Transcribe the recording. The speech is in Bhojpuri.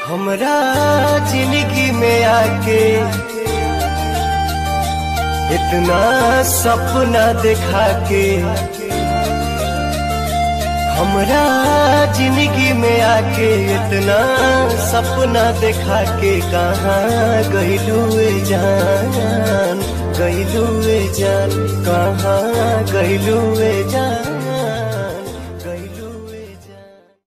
हमरा जिंदगी में आके इतना सपना दिखा के, हमरा जिंदगी में आके इतना सपना दिखा के, कहाँ गइलू जान, गइलू जान, कहाँ गइलू